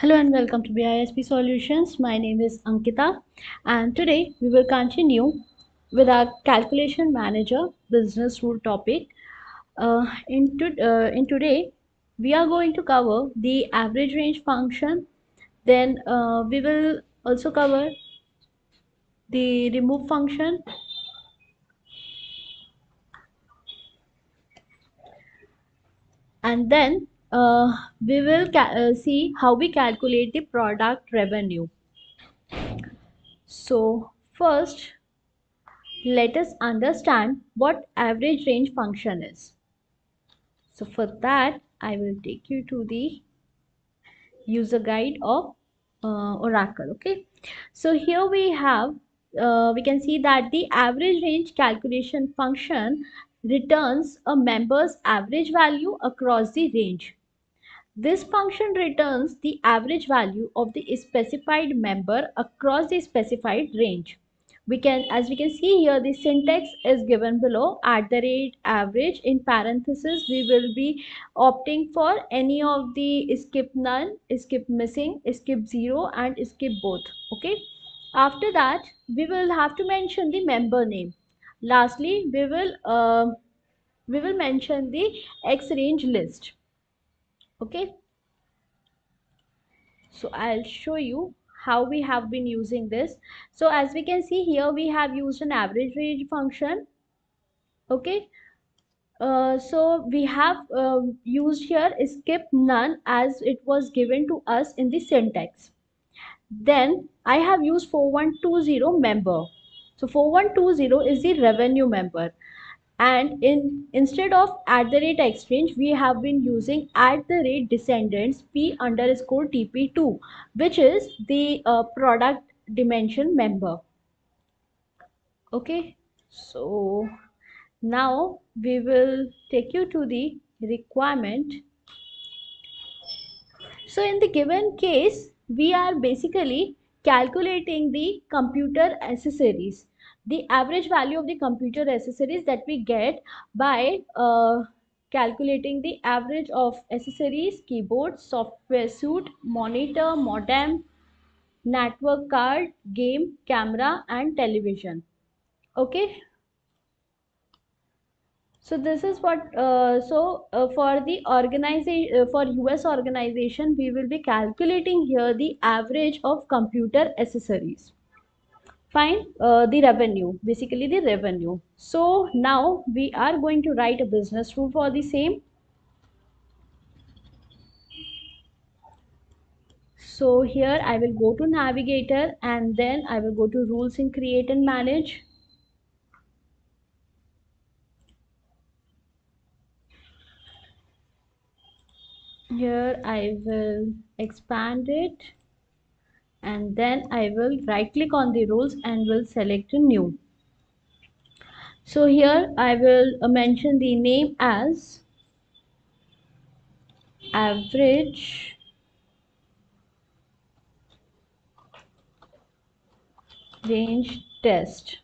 Hello and welcome to BISP Solutions. My name is Ankita, and today we will continue with our calculation manager business rule topic. In today, we are going to cover the average range function. Then we will also cover the remove function, and then we will see how we calculate the product revenue. So first, let us understand what average range function is. So for that, I will take you to the user guide of Oracle. Okay. So here we can see that the average range calculation function returns a member's average value across the range. This function returns the average value of the specified member across the specified range. As we can see here, the syntax is given below. At the rate average in parentheses, we will be opting for any of the skip none, skip missing, skip zero, and skip both. Okay. After that, we will have to mention the member name. Lastly, we will mention the X range list. Okay. So I'll show you how we have been using this. So as we can see here, we have used an average range function. Okay. So we have used here skip none as it was given to us in the syntax. Then I have used 4120 member. So 4120 is the revenue member, and instead of at the rate exchange, we have been using at the rate descendants p underscore tp2, which is the product dimension member. Okay, so now we will take you to the requirement. So in the given case, we are basically calculating the computer accessories, the average value of the computer accessories that we get by calculating the average of accessories, keyboard, software suite, monitor, modem, network card, game, camera, and television. Okay. So this is what for the organization, for US organization, we will be calculating here the average of computer accessories. Fine. The revenue, basically the revenue. So now we are going to write a business rule for the same. So here I will go to navigator, and then I will go to rules in create and manage. Here I will expand it, and then I will right click on the rules and will select a new. So here I will mention the name as average range test.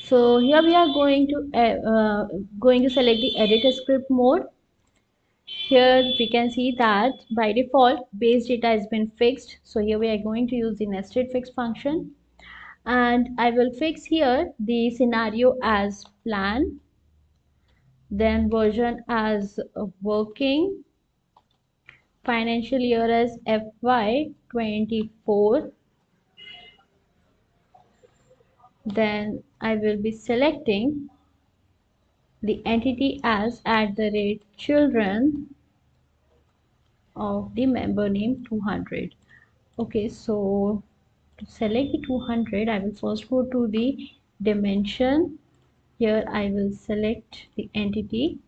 So here we are going to select the edit script mode. Here we can see that by default base data has been fixed. So here we are going to use the nested fix function, and I will fix here the scenario as plan, then version as working, financial year as FY24. Then I will be selecting the entity as at the rate children of the member name 200. Okay, so to select the 200, I will first go to the dimension. Here I will select the entity.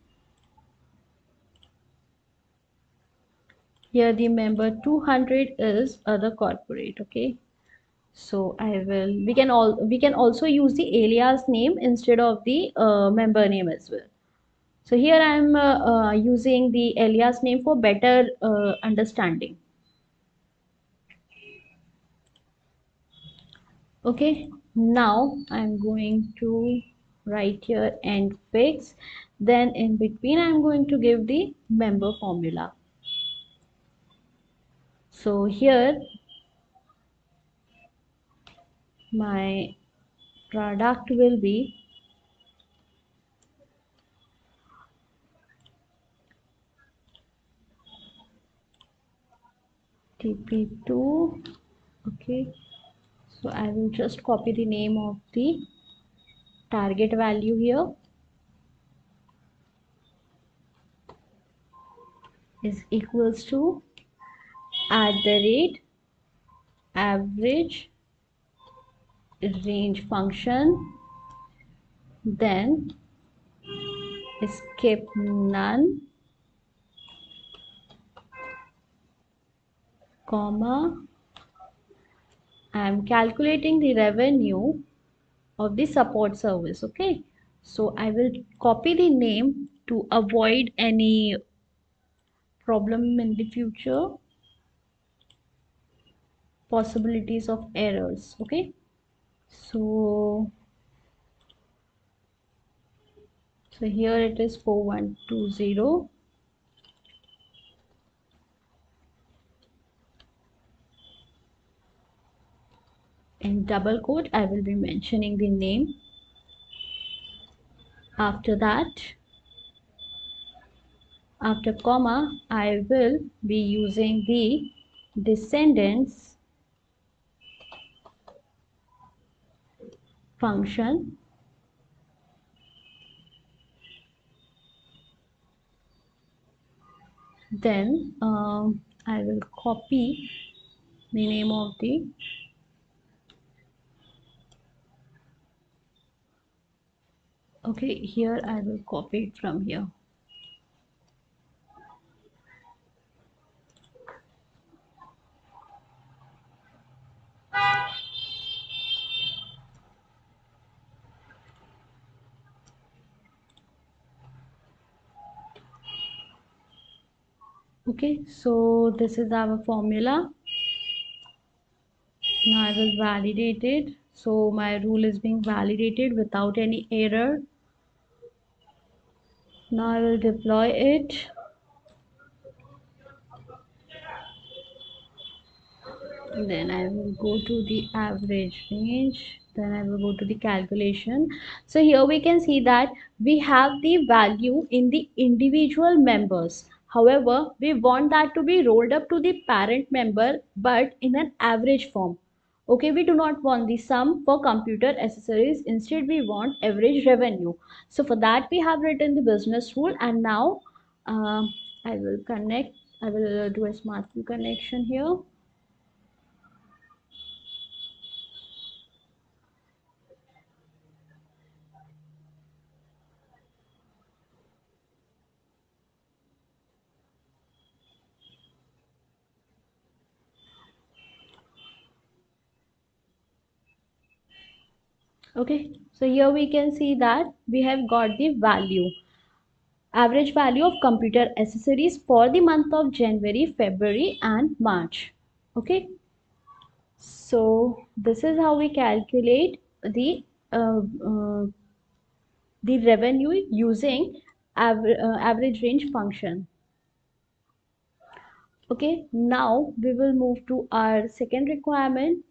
Here the member 200 is other corporate. Okay, so we can also use the alias name instead of the member name as well. So here I am using the alias name for better understanding. Okay, now I'm going to right here and fix. Then in between I'm going to give the member formula. So here my product will be TP2. Okay, so I will just copy the name of the target value here is equals to @average range function, then skip none, comma, I am calculating the revenue of the support service. Okay, so I will copy the name to avoid any problem in the future, possibilities of errors. Okay, so here it is 4120. In double quote I will be mentioning the name. After that, after comma, I will be using the descendants function. Then I will copy the name of the okay, here I will copy it from here. Okay, so this is our formula. Now I will validate it. So my rule is being validated without any error. Now I will deploy it. Then I will go to the average range, then I will go to the calculation. So here we can see that we have the value in the individual members. However, we want that to be rolled up to the parent member but in an average form. Okay, we do not want the sum for computer accessories, instead we want average revenue. So for that we have written the business rule, and now I will connect, I will do a smart view connection here. Okay, so here we can see that we have got the value, average value of computer accessories for the month of January, February and March. Okay, so this is how we calculate uh, uh, the revenue using average range function. Okay, now we will move to our second requirement,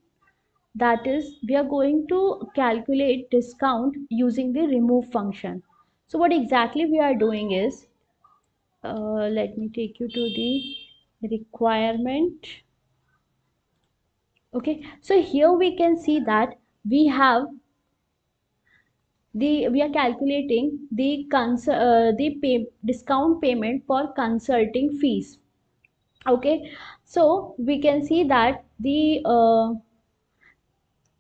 that is we are going to calculate discount using the remove function. So what exactly we are doing is, let me take you to the requirement. Okay, so here we can see that we have we are calculating the discount payment for consulting fees. Okay, so we can see that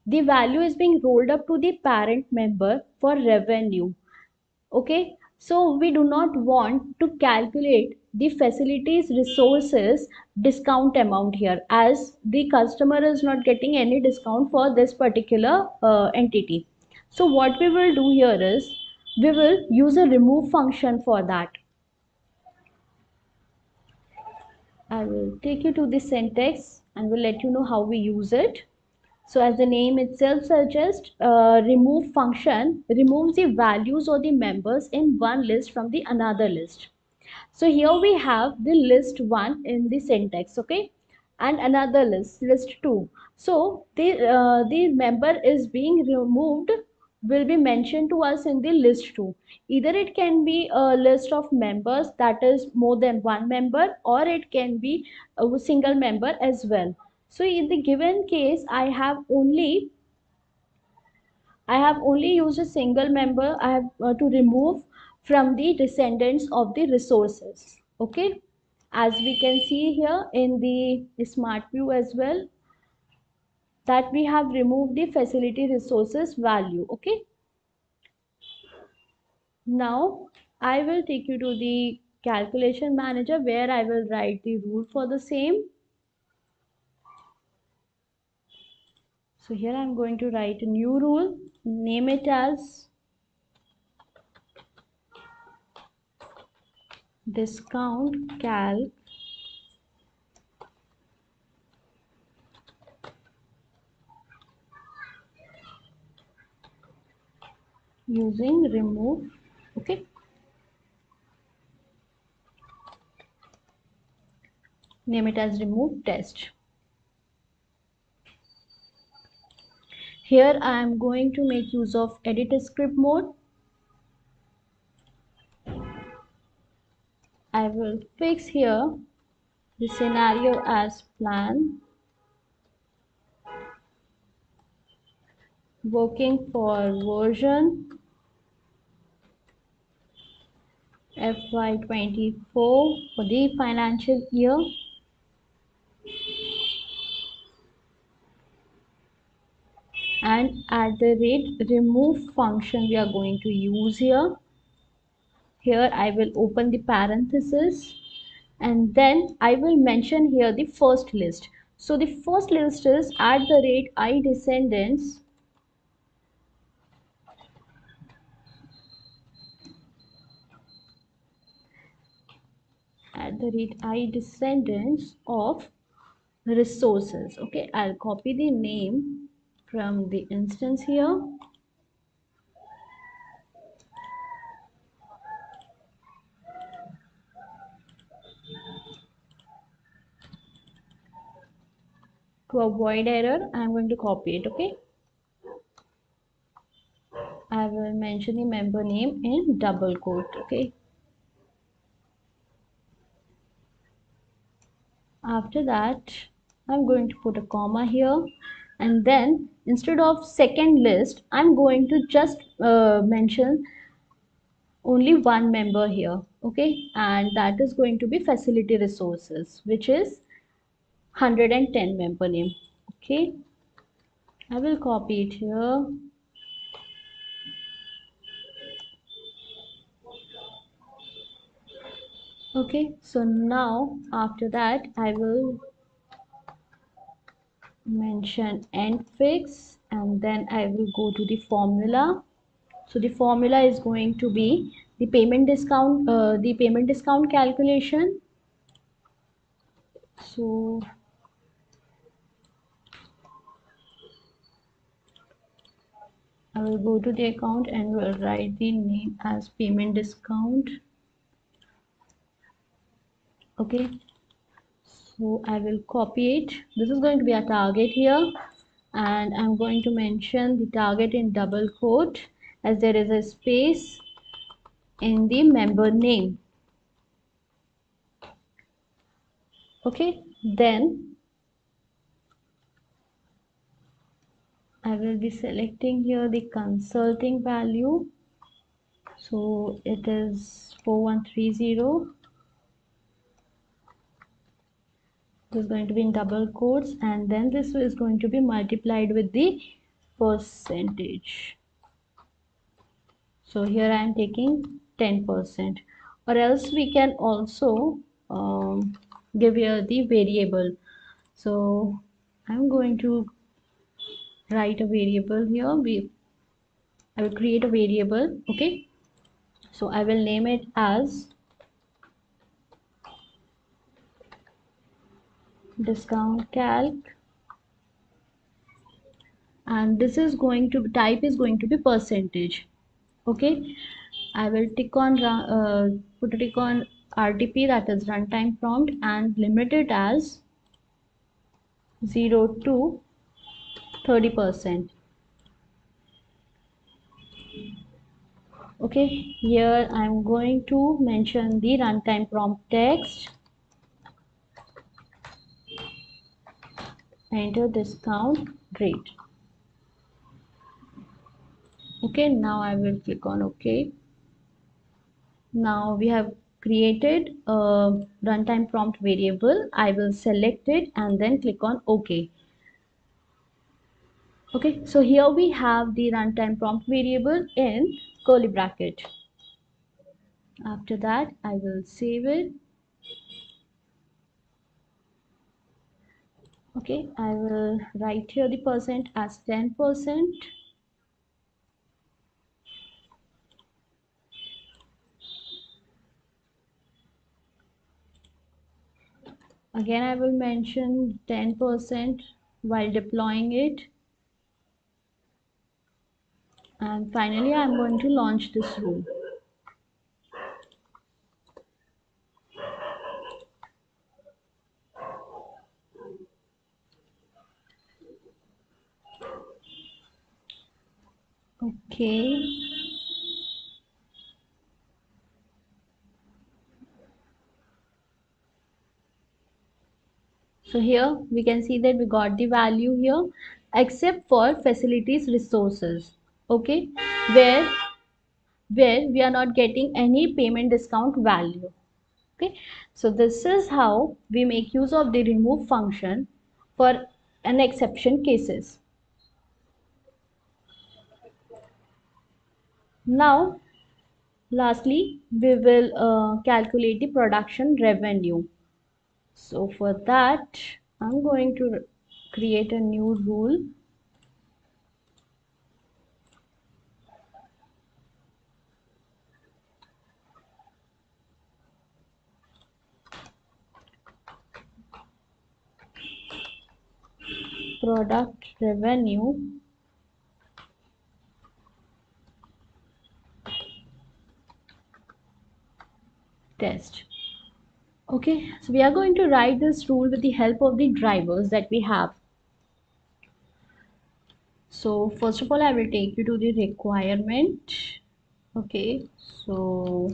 the value is being rolled up to the parent member for revenue. Okay, so we do not want to calculate the facilities resources discount amount here, as the customer is not getting any discount for this particular entity. So what we will do here is we will use a remove function for that. I will take you to the syntax and will let you know how we use it. So as the name itself suggests, remove function removes the values or the members in one list from the another list. So here we have the list 1 in the syntax, okay, and another list 2. So the member is being removed will be mentioned to us in the list 2. Either it can be a list of members, that is more than one member, or it can be a single member as well. So in the given case, I have only used a single member. I have to remove from the descendants of the resources. Okay. As we can see here in the smart view as well, that we have removed the facility resources value. Okay. Now I will take you to the calculation manager where I will write the rule for the same. So here I'm going to write a new rule, name it as discount calc using remove. Okay. Name it as remove test. Here I am going to make use of edit script mode. I will fix here the scenario as plan, working for version FY24 for the financial year, and at the rate remove function we are going to use here. Here I will open the parenthesis and then I will mention here the first list. So the first list is at the rate I descendants I descendants of resources. Okay, I'll copy the name from the instance here. To avoid error, I'm going to copy it. Okay, I will mention the member name in double quote. Okay, after that I'm going to put a comma here, and then instead of second list I'm going to just mention only one member here. Okay, and that is going to be facility resources, which is 110 member name. Okay, I will copy it here. Okay, so now after that I will mention end fix, and then I will go to the formula. So the formula is going to be the payment discount calculation. So I will go to the account and will write the name as payment discount. Okay, so I will copy it. This is going to be a target here, and I'm going to mention the target in double quote as there is a space in the member name. Okay, then I will be selecting here the consulting value. So it is 4130. This is going to be in double quotes, and then this is going to be multiplied with the percentage. So here I am taking 10%, or else we can also give here the variable. So I'm going to write a variable here. I will create a variable. Okay, so I will name it as discount calc and this is going to type is going to be percentage. Okay, I will put a tick on RTP, that is runtime prompt, and limit it as 0 to 30%. Okay, here I'm going to mention the runtime prompt text, enter discount rate. Okay, now I will click on OK. Now we have created a runtime prompt variable. I will select it and then click on OK. Okay, so here we have the runtime prompt variable in curly bracket. After that, I will save it. Okay, I will write here the percent as 10%. Again, I will mention 10% while deploying it. And finally, I'm going to launch this rule. Okay. So here we can see that we got the value here, except for facilities resources. Okay, where we are not getting any payment discount value. Okay, so this is how we make use of the remove function for an exception cases. Now lastly, we will calculate the production revenue. So for that, I'm going to create a new rule. Product revenue test. Okay, so we are going to write this rule with the help of the drivers that we have. So first of all, I will take you to the requirement. Okay, so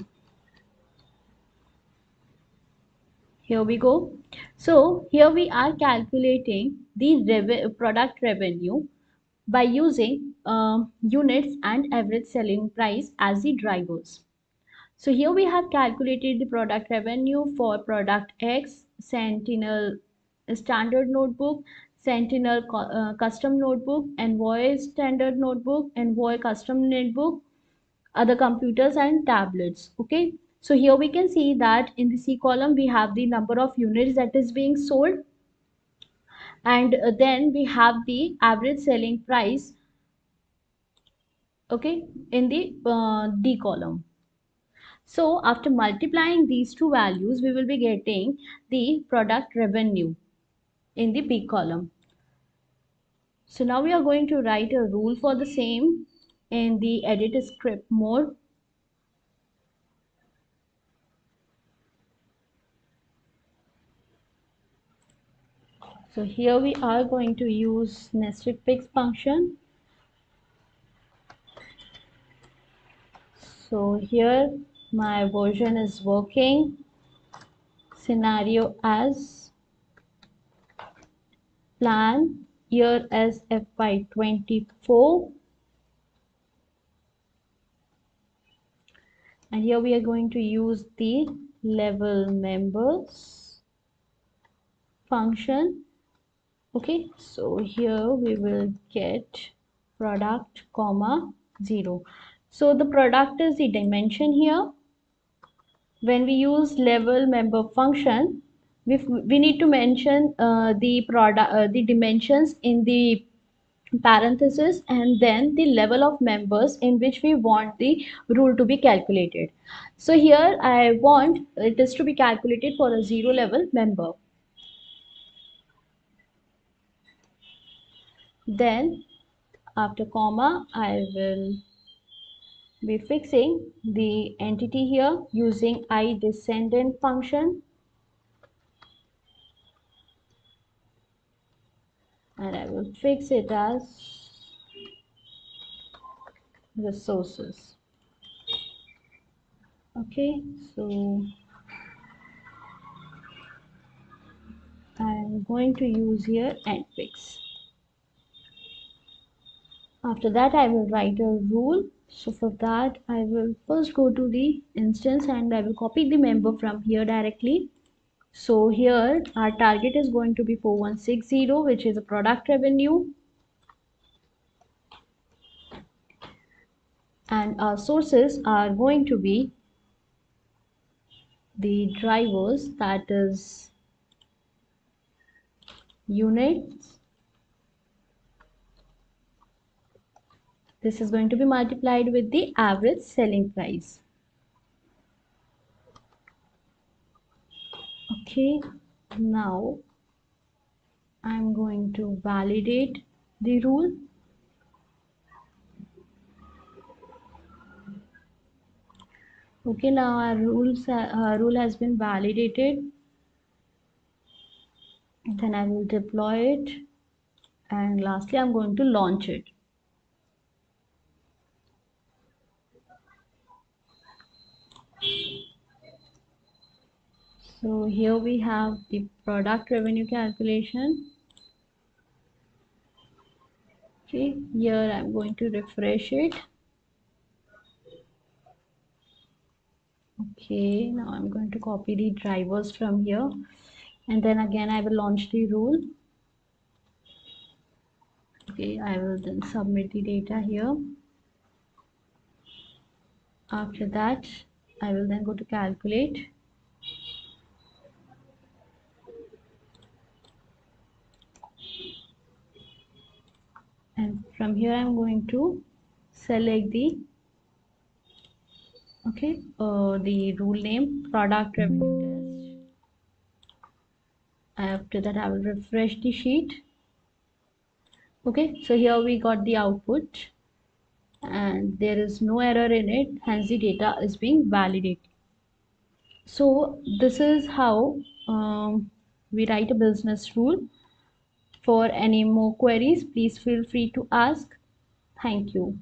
here we go. So here we are calculating the product revenue by using units and average selling price as the drivers. So here we have calculated the product revenue for product X, Sentinel standard notebook, Sentinel custom notebook, Envoy standard notebook, Envoy custom notebook, other computers and tablets. Okay. So here we can see that in the C column we have the number of units that is being sold, and then we have the average selling price, okay, in the D column. So after multiplying these two values, we will be getting the product revenue in the B column. So now we are going to write a rule for the same in the edit script mode. So here we are going to use nested fix function. So here my version is working, scenario as plan, year as FY24, and here we are going to use the level members function. Okay, so here we will get product comma 0. So the product is the dimension here. When we use level member function, we need to mention the dimensions in the parenthesis and then the level of members in which we want the rule to be calculated. So here I want it is to be calculated for a 0 level member. Then After comma, I will be fixing the entity here using I descendant function, and I will fix it as resources. Okay, so I'm going to use here and fix. After that, I will write a rule. So for that, I will first go to the instance and I will copy the member from here directly. So here our target is going to be 4160, which is a product revenue, and our sources are going to be the drivers, that is units. This is going to be multiplied with the average selling price. Okay, now I'm going to validate the rule. Okay, now our rule has been validated. Then I will deploy it, and lastly I'm going to launch it. So here we have the product revenue calculation. Okay, here I'm going to refresh it. Okay, now I'm going to copy the drivers from here, and then again I will launch the rule. Okay, I will then submit the data here. After that, I will then go to calculate, and from here I'm going to select the the rule name, product revenue test. After that, I will refresh the sheet. Okay, so here we got the output and there is no error in it, hence the data is being validated. So this is how we write a business rule. For any more queries, please feel free to ask. Thank you.